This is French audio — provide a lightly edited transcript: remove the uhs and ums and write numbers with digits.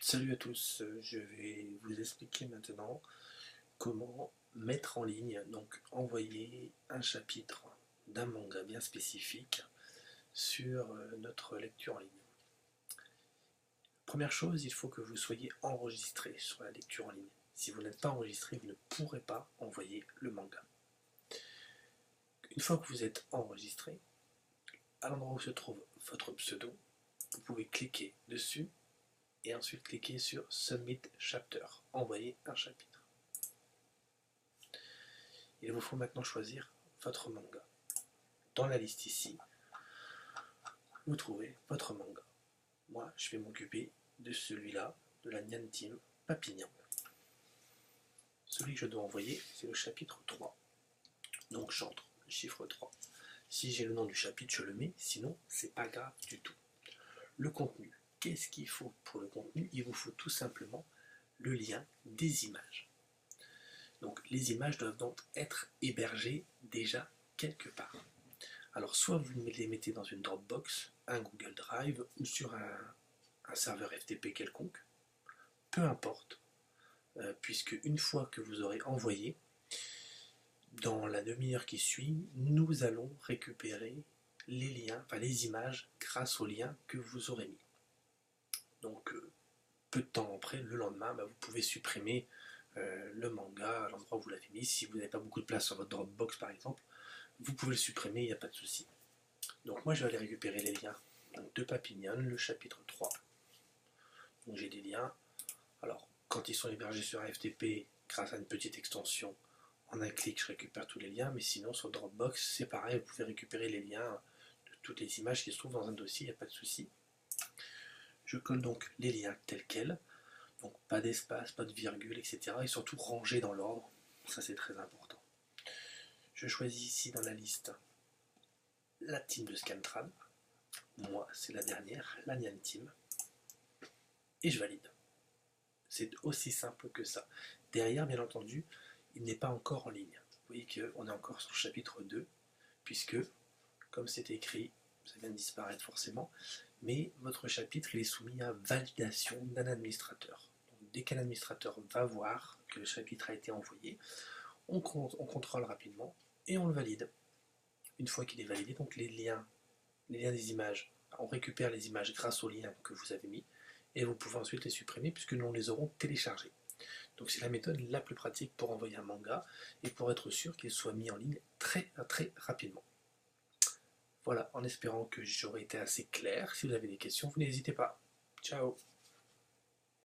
Salut à tous, je vais vous expliquer maintenant comment mettre en ligne, donc envoyer un chapitre d'un manga bien spécifique sur notre lecture en ligne. Première chose, il faut que vous soyez enregistré sur la lecture en ligne. Si vous n'êtes pas enregistré, vous ne pourrez pas envoyer le manga. Une fois que vous êtes enregistré, à l'endroit où se trouve votre pseudo, vous pouvez cliquer dessus et ensuite cliquer sur Submit Chapter, envoyer un chapitre. Il vous faut maintenant choisir votre manga. Dans la liste ici, vous trouvez votre manga. Moi, je vais m'occuper de celui-là, de la Nyan Team Papignan. Celui que je dois envoyer, c'est le chapitre 3. Donc j'entre le chiffre 3. Si j'ai le nom du chapitre, je le mets, sinon c'est pas grave du tout. Le contenu. Qu'est-ce qu'il faut pour le contenu? Il vous faut tout simplement le lien des images. Donc les images doivent donc être hébergées déjà quelque part. Alors soit vous les mettez dans une Dropbox, un Google Drive ou sur un serveur FTP quelconque, peu importe, puisque une fois que vous aurez envoyé, dans la demi-heure qui suit, nous allons récupérer les liens, enfin les images grâce aux liens que vous aurez mis. Donc peu de temps après, le lendemain, vous pouvez supprimer le manga à l'endroit où vous l'avez mis. Si vous n'avez pas beaucoup de place sur votre Dropbox par exemple, vous pouvez le supprimer, il n'y a pas de souci. Donc moi je vais aller récupérer les liens de Papignon, le chapitre 3. Donc j'ai des liens. Alors quand ils sont hébergés sur un FTP, grâce à une petite extension, en un clic je récupère tous les liens, mais sinon sur Dropbox c'est pareil, vous pouvez récupérer les liens de toutes les images qui se trouvent dans un dossier, il n'y a pas de souci. Je colle donc les liens tels quels, donc pas d'espace, pas de virgule, etc. Et surtout rangés dans l'ordre, ça c'est très important. Je choisis ici dans la liste la team de Scantrad, moi c'est la dernière, la Nyan Team, et je valide. C'est aussi simple que ça. Derrière, bien entendu, il n'est pas encore en ligne. Vous voyez qu'on est encore sur le chapitre 2, puisque, comme c'est écrit, ça vient de disparaître forcément, mais votre chapitre il est soumis à validation d'un administrateur. Donc, dès qu'un administrateur va voir que le chapitre a été envoyé, on contrôle rapidement et on le valide. Une fois qu'il est validé, donc les liens des images, on récupère les images grâce aux liens que vous avez mis, et vous pouvez ensuite les supprimer puisque nous les aurons téléchargés. Donc c'est la méthode la plus pratique pour envoyer un manga et pour être sûr qu'il soit mis en ligne très rapidement. Voilà, en espérant que j'aurai été assez clair. Si vous avez des questions, vous n'hésitez pas. Ciao!